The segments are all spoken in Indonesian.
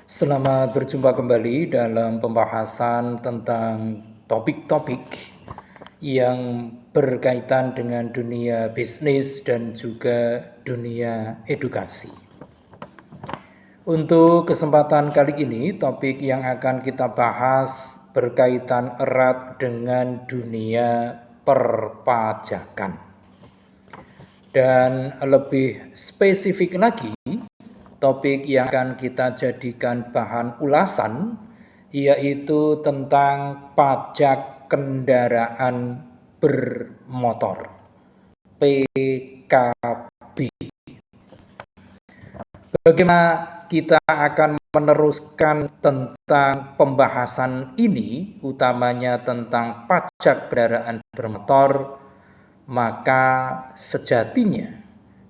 Selamat berjumpa kembali dalam pembahasan tentang topik-topik yang berkaitan dengan dunia bisnis dan juga dunia edukasi. Untuk kesempatan kali ini, topik yang akan kita bahas berkaitan erat dengan dunia perpajakan. Dan lebih spesifik lagi, topik yang akan kita jadikan bahan ulasan yaitu tentang pajak kendaraan bermotor (PKB). Bagaimana kita akan meneruskan tentang pembahasan ini, utamanya tentang pajak kendaraan bermotor, maka sejatinya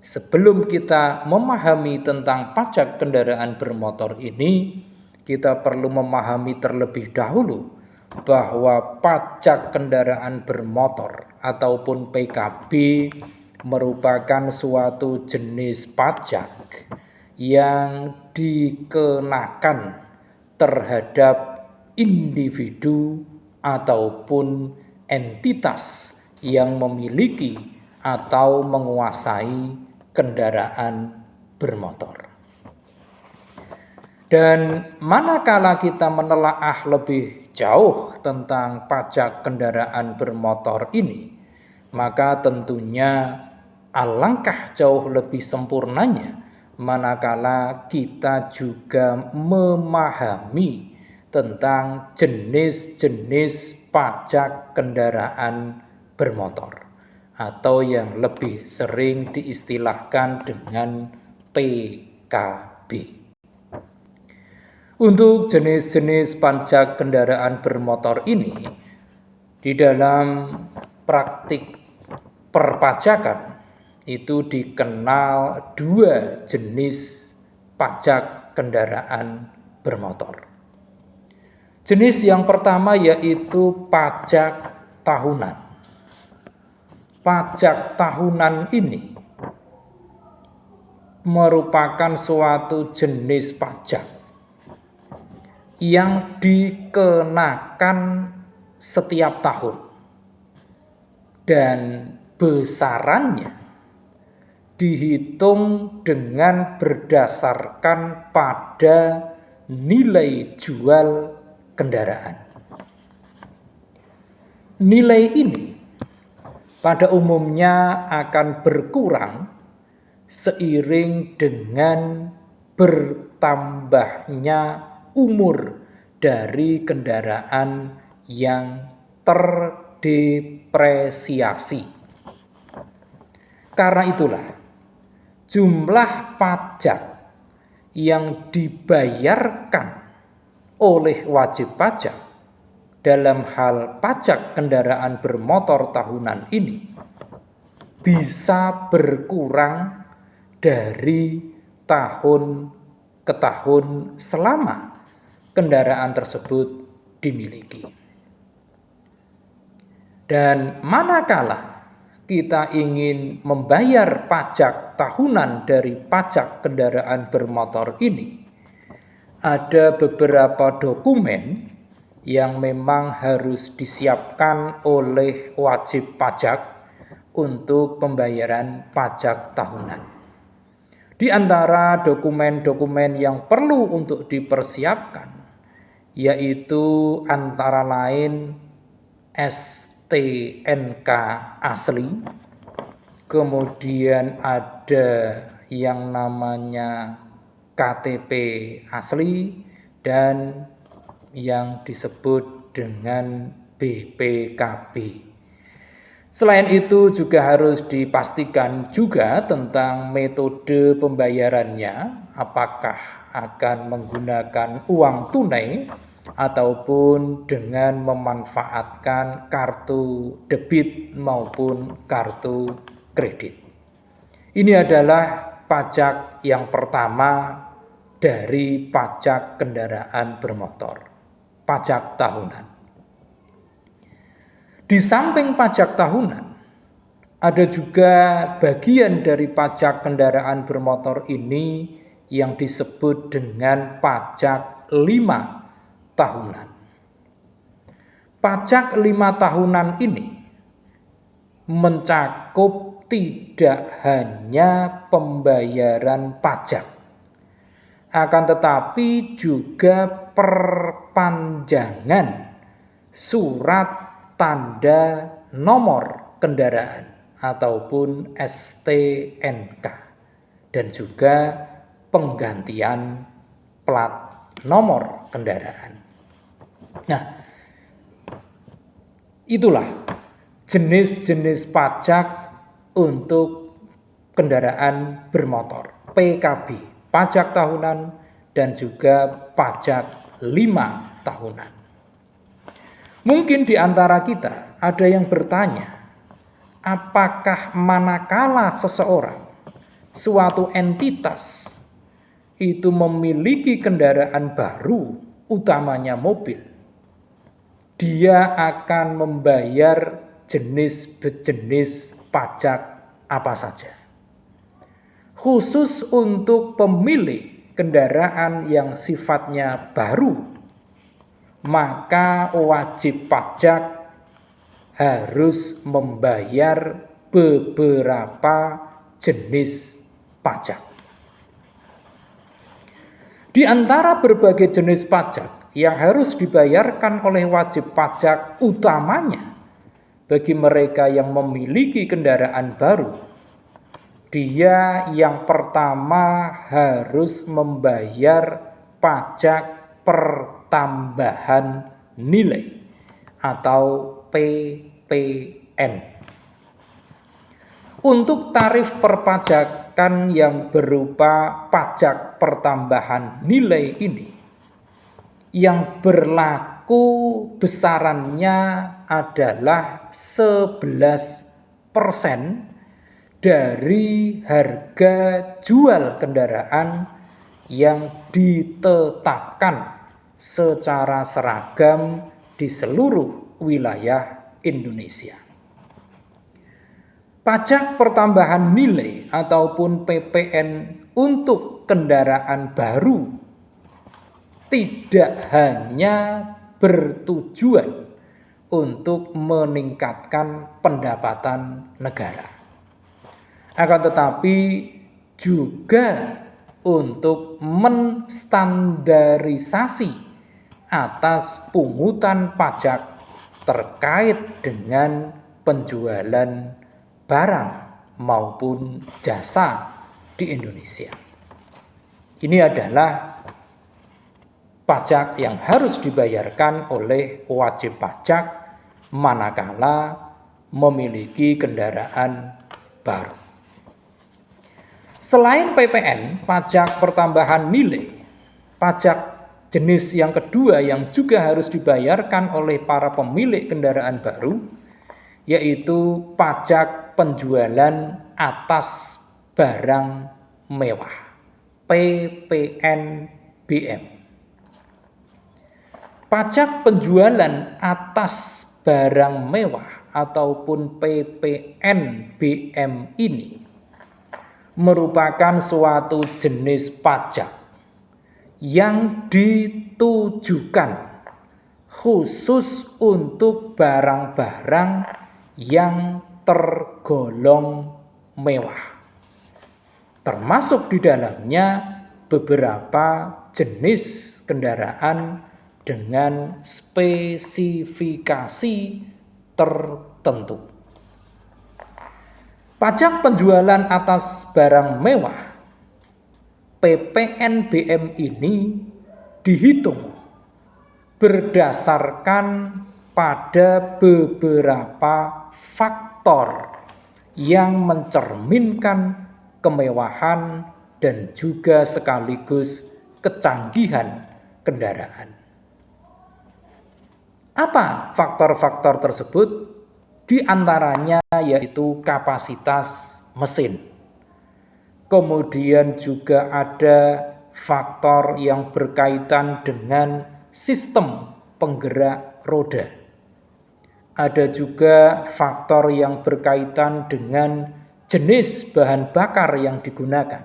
sebelum kita memahami tentang pajak kendaraan bermotor ini, kita perlu memahami terlebih dahulu bahwa pajak kendaraan bermotor ataupun PKB merupakan suatu jenis pajak yang dikenakan terhadap individu ataupun entitas yang memiliki atau menguasai kendaraan bermotor. Dan manakala kita menelaah lebih jauh tentang pajak kendaraan bermotor ini, maka tentunya alangkah jauh lebih sempurnanya manakala kita juga memahami tentang jenis-jenis pajak kendaraan bermotor atau yang lebih sering diistilahkan dengan PKB. Untuk jenis-jenis pajak kendaraan bermotor ini, di dalam praktik perpajakan itu dikenal dua jenis pajak kendaraan bermotor. Jenis yang pertama yaitu pajak tahunan. Pajak tahunan ini merupakan suatu jenis pajak yang dikenakan setiap tahun dan besarannya dihitung dengan berdasarkan pada nilai jual kendaraan. Nilai ini pada umumnya akan berkurang seiring dengan bertambahnya umur dari kendaraan yang terdepresiasi. Karena itulah, jumlah pajak yang dibayarkan oleh wajib pajak dalam hal pajak kendaraan bermotor tahunan ini bisa berkurang dari tahun ke tahun selama kendaraan tersebut dimiliki. Dan manakala kita ingin membayar pajak tahunan dari pajak kendaraan bermotor ini, ada beberapa dokumen yang memang harus disiapkan oleh wajib pajak untuk pembayaran pajak tahunan. Di antara dokumen-dokumen yang perlu untuk dipersiapkan yaitu antara lain STNK asli, kemudian ada yang namanya KTP asli, dan yang disebut dengan BPKB. Selain itu juga harus dipastikan juga tentang metode pembayarannya, apakah akan menggunakan uang tunai ataupun dengan memanfaatkan kartu debit maupun kartu kredit. Ini adalah pajak yang pertama dari pajak kendaraan bermotor, pajak tahunan. Di samping pajak tahunan, ada juga bagian dari pajak kendaraan bermotor ini yang disebut dengan pajak 5 tahunan. Pajak 5 tahunan ini mencakup tidak hanya pembayaran pajak, akan tetapi juga perpanjangan surat tanda nomor kendaraan ataupun STNK, dan juga penggantian plat nomor kendaraan. Nah, itulah jenis-jenis pajak untuk kendaraan bermotor, PKB, pajak tahunan dan juga pajak 5 tahunan. Mungkin di antara kita ada yang bertanya, apakah manakala seseorang, suatu entitas itu memiliki kendaraan baru, utamanya mobil, dia akan membayar jenis-jenis pajak apa saja. Khusus untuk pemilik kendaraan yang sifatnya baru, maka wajib pajak harus membayar beberapa jenis pajak. Di antara berbagai jenis pajak yang harus dibayarkan oleh wajib pajak utamanya bagi mereka yang memiliki kendaraan baru, dia yang pertama harus membayar pajak pertambahan nilai atau PPN. Untuk tarif perpajakan yang berupa pajak pertambahan nilai ini, yang berlaku besarannya adalah 11% dari harga jual kendaraan yang ditetapkan secara seragam di seluruh wilayah Indonesia. Pajak pertambahan nilai ataupun PPN untuk kendaraan baru tidak hanya bertujuan untuk meningkatkan pendapatan negara, akan tetapi juga untuk menstandarisasi atas pungutan pajak terkait dengan penjualan barang maupun jasa di Indonesia. Ini adalah pajak yang harus dibayarkan oleh wajib pajak manakala memiliki kendaraan baru. Selain PPN, pajak pertambahan nilai, pajak jenis yang kedua yang juga harus dibayarkan oleh para pemilik kendaraan baru, yaitu pajak penjualan atas barang mewah, PPNBM. Pajak penjualan atas barang mewah ataupun PPNBM ini merupakan suatu jenis pajak yang ditujukan khusus untuk barang-barang yang tergolong mewah, termasuk di dalamnya beberapa jenis kendaraan dengan spesifikasi tertentu. Pajak penjualan atas barang mewah PPNBM ini dihitung berdasarkan pada beberapa faktor yang mencerminkan kemewahan dan juga sekaligus kecanggihan kendaraan. Apa faktor-faktor tersebut? Di antaranya yaitu kapasitas mesin. Kemudian juga ada faktor yang berkaitan dengan sistem penggerak roda. Ada juga faktor yang berkaitan dengan jenis bahan bakar yang digunakan.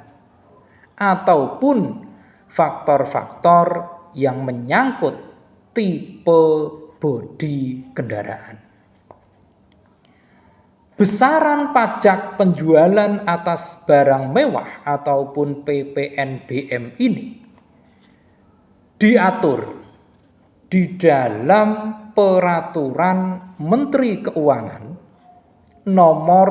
ataupun faktor-faktor yang menyangkut tipe bodi kendaraan. Besaran pajak penjualan atas barang mewah ataupun PPNBM ini diatur di dalam Peraturan Menteri Keuangan nomor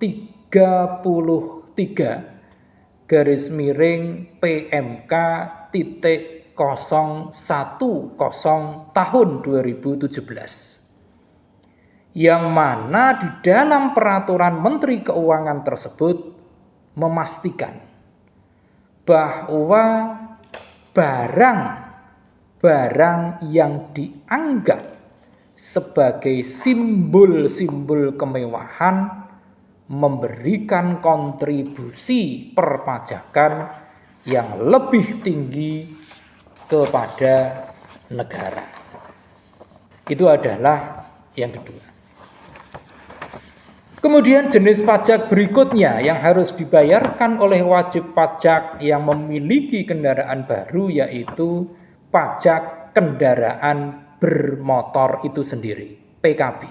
33 garis miring PMK titik 010 tahun 2017, yang mana di dalam peraturan Menteri Keuangan tersebut memastikan bahwa barang yang dianggap sebagai simbol-simbol kemewahan memberikan kontribusi perpajakan yang lebih tinggi kepada negara. Itu adalah yang kedua. Kemudian jenis pajak berikutnya yang harus dibayarkan oleh wajib pajak yang memiliki kendaraan baru yaitu pajak kendaraan bermotor itu sendiri, PKB.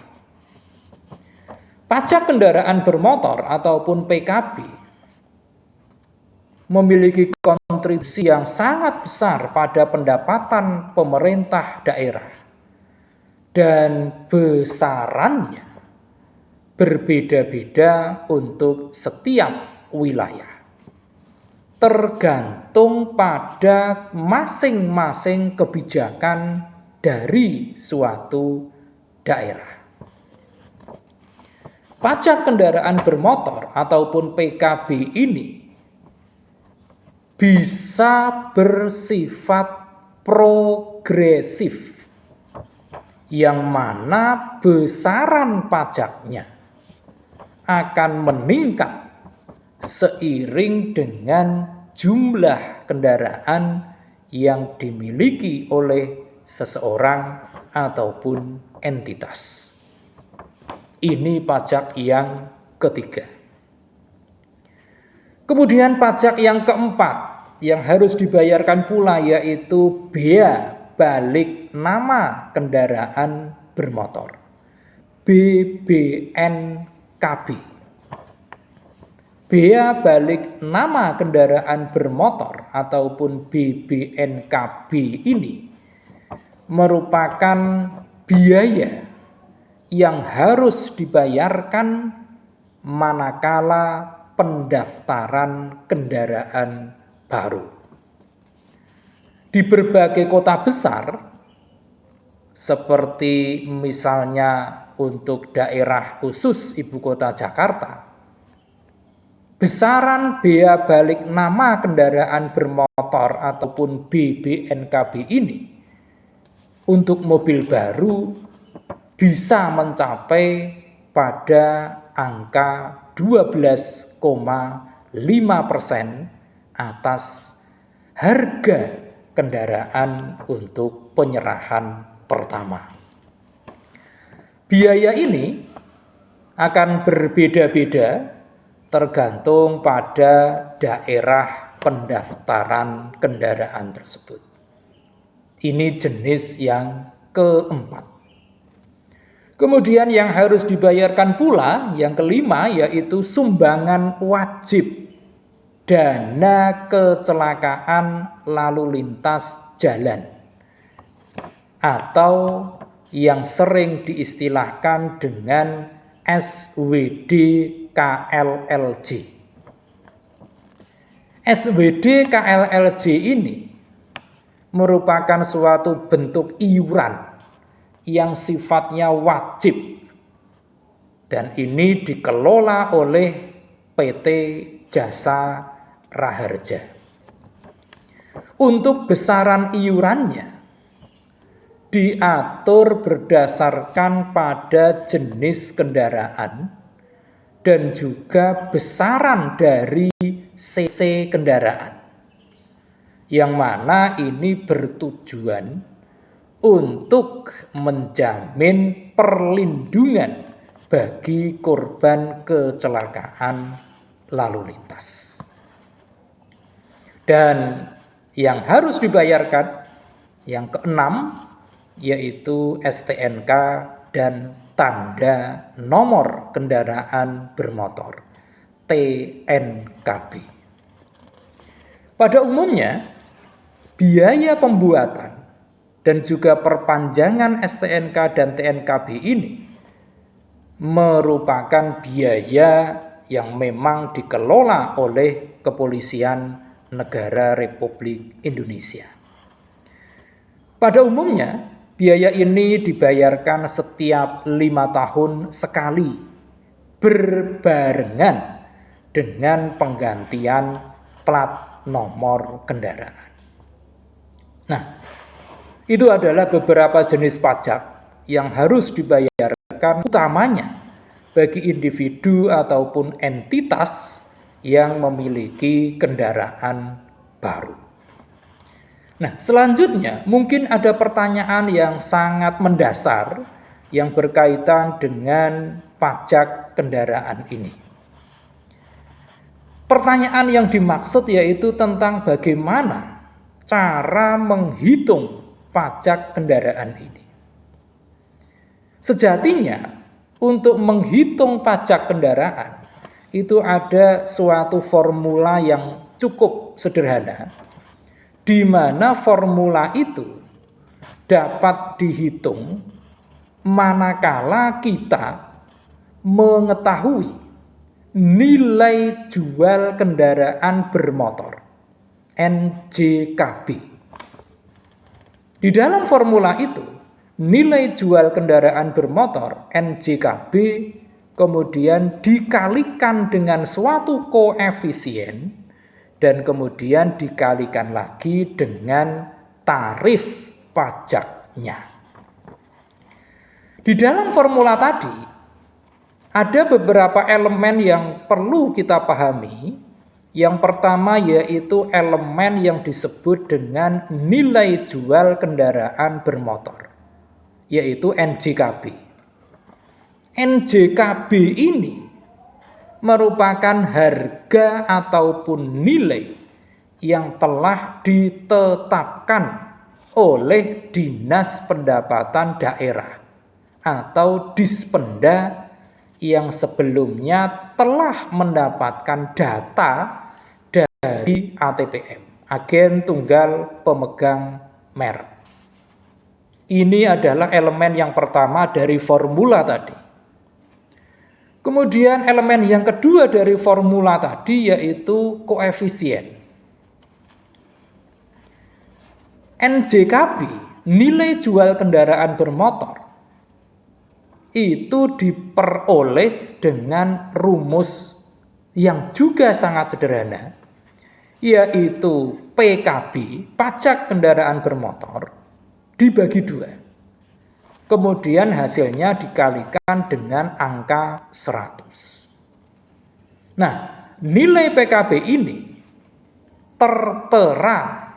Pajak kendaraan bermotor ataupun PKB memiliki kontribusi yang sangat besar pada pendapatan pemerintah daerah dan besarannya berbeda-beda untuk setiap wilayah, tergantung pada masing-masing kebijakan dari suatu daerah. Pajak kendaraan bermotor ataupun PKB ini bisa bersifat progresif, yang mana besaran pajaknya akan meningkat seiring dengan jumlah kendaraan yang dimiliki oleh seseorang ataupun entitas. Ini pajak yang ketiga. Kemudian pajak yang keempat yang harus dibayarkan pula yaitu bea balik nama kendaraan bermotor, BBNKB. Bea balik nama kendaraan bermotor ataupun BBNKB ini merupakan biaya yang harus dibayarkan manakala pendaftaran kendaraan baru. Di berbagai kota besar, seperti misalnya untuk daerah khusus Ibu Kota Jakarta, besaran bea balik nama kendaraan bermotor ataupun BBNKB ini untuk mobil baru bisa mencapai pada angka 12,5% atas harga kendaraan untuk penyerahan pertama. Biaya ini akan berbeda-beda tergantung pada daerah pendaftaran kendaraan tersebut. Ini jenis yang keempat. Kemudian yang harus dibayarkan pula yang kelima yaitu sumbangan wajib dana kecelakaan lalu lintas jalan atau yang sering diistilahkan dengan SWD KLLJ. SWD KLLJ ini merupakan suatu bentuk iuran yang sifatnya wajib dan ini dikelola oleh PT Jasa Raharja. Untuk besaran iurannya diatur berdasarkan pada jenis kendaraan dan juga besaran dari CC kendaraan, yang mana ini bertujuan untuk menjamin perlindungan bagi korban kecelakaan lalu lintas. Dan yang harus dibayarkan yang keenam yaitu STNK dan tanda nomor kendaraan bermotor TNKB. Pada umumnya biaya pembuatan dan juga perpanjangan STNK dan TNKB ini merupakan biaya yang memang dikelola oleh Kepolisian Negara Republik Indonesia. Pada umumnya, biaya ini dibayarkan setiap 5 tahun sekali, berbarengan dengan penggantian plat nomor kendaraan. Nah, itu adalah beberapa jenis pajak yang harus dibayarkan utamanya bagi individu ataupun entitas yang memiliki kendaraan baru. Nah, selanjutnya mungkin ada pertanyaan yang sangat mendasar yang berkaitan dengan pajak kendaraan ini. Pertanyaan yang dimaksud yaitu tentang bagaimana cara menghitung pajak kendaraan ini. Sejatinya, untuk menghitung pajak kendaraan itu ada suatu formula yang cukup sederhana, di mana formula itu dapat dihitung manakala kita mengetahui nilai jual kendaraan bermotor NJKB. Di dalam formula itu, nilai jual kendaraan bermotor NJKB kemudian dikalikan dengan suatu koefisien dan kemudian dikalikan lagi dengan tarif pajaknya. Di dalam formula tadi ada beberapa elemen yang perlu kita pahami. Yang pertama yaitu elemen yang disebut dengan nilai jual kendaraan bermotor, yaitu NJKB. NJKB ini merupakan harga ataupun nilai yang telah ditetapkan oleh Dinas Pendapatan Daerah atau Dispenda yang sebelumnya telah mendapatkan data dari ATPM, Agen Tunggal Pemegang Merek. Ini adalah elemen yang pertama dari formula tadi. Kemudian elemen yang kedua dari formula tadi yaitu koefisien. NJKB, nilai jual kendaraan bermotor, itu diperoleh dengan rumus yang juga sangat sederhana, yaitu PKB, pajak kendaraan bermotor, dibagi 2. Kemudian hasilnya dikalikan dengan angka 100. Nah, nilai PKB ini tertera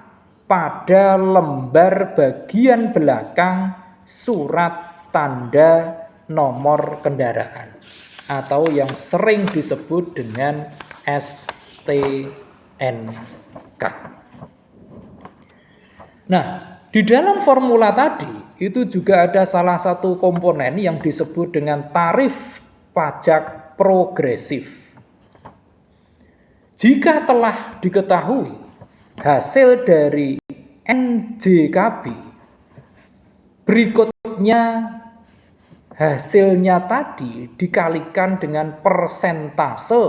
pada lembar bagian belakang surat tanda nomor kendaraan atau yang sering disebut dengan STNK. Nah, di dalam formula tadi itu juga ada salah satu komponen yang disebut dengan tarif pajak progresif. Jika telah diketahui hasil dari NJKB, berikutnya hasilnya tadi dikalikan dengan persentase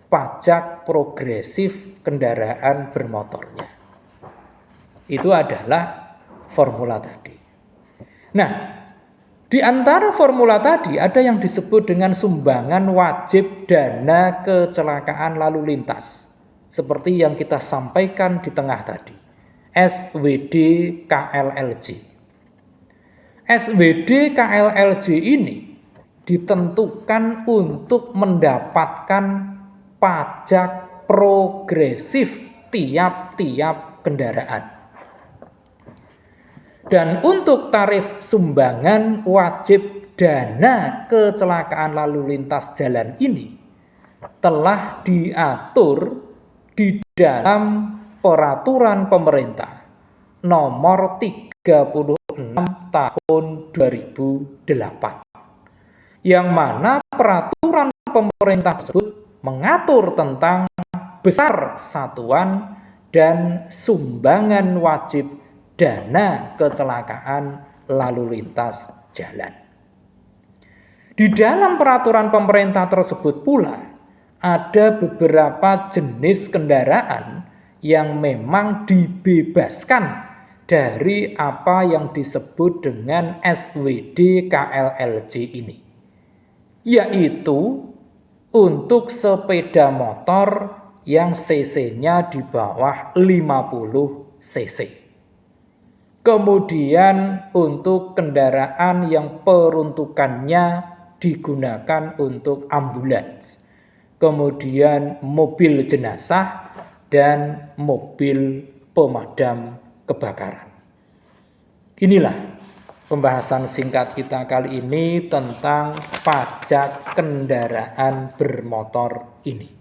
pajak progresif kendaraan bermotornya. Itu adalah formula tadi. Nah, di antara formula tadi ada yang disebut dengan sumbangan wajib dana kecelakaan lalu lintas, seperti yang kita sampaikan di tengah tadi, SWD KLLJ. SWD KLLJ ini ditentukan untuk mendapatkan pajak progresif tiap-tiap kendaraan. Dan untuk tarif sumbangan wajib dana kecelakaan lalu lintas jalan ini telah diatur di dalam Peraturan Pemerintah Nomor 36 Tahun 2008, yang mana peraturan pemerintah tersebut mengatur tentang besar satuan dan sumbangan wajib dana kecelakaan lalu lintas jalan. Di dalam peraturan pemerintah tersebut pula ada beberapa jenis kendaraan yang memang dibebaskan dari apa yang disebut dengan SWD KLLJ ini, yaitu untuk sepeda motor yang cc-nya di bawah 50 cc. Kemudian untuk kendaraan yang peruntukannya digunakan untuk ambulans, kemudian mobil jenazah dan mobil pemadam kebakaran. Inilah pembahasan singkat kita kali ini tentang pajak kendaraan bermotor ini.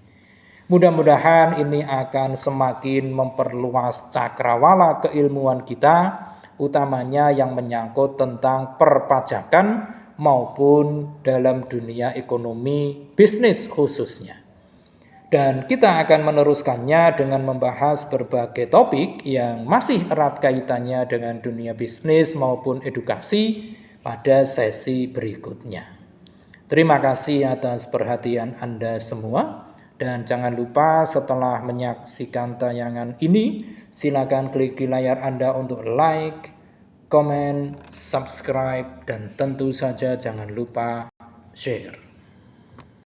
Mudah-mudahan ini akan semakin memperluas cakrawala keilmuan kita, utamanya yang menyangkut tentang perpajakan maupun dalam dunia ekonomi bisnis khususnya. Dan kita akan meneruskannya dengan membahas berbagai topik yang masih erat kaitannya dengan dunia bisnis maupun edukasi pada sesi berikutnya. Terima kasih atas perhatian Anda semua. Dan jangan lupa setelah menyaksikan tayangan ini, silakan klik di layar Anda untuk like, komen, subscribe, dan tentu saja jangan lupa share.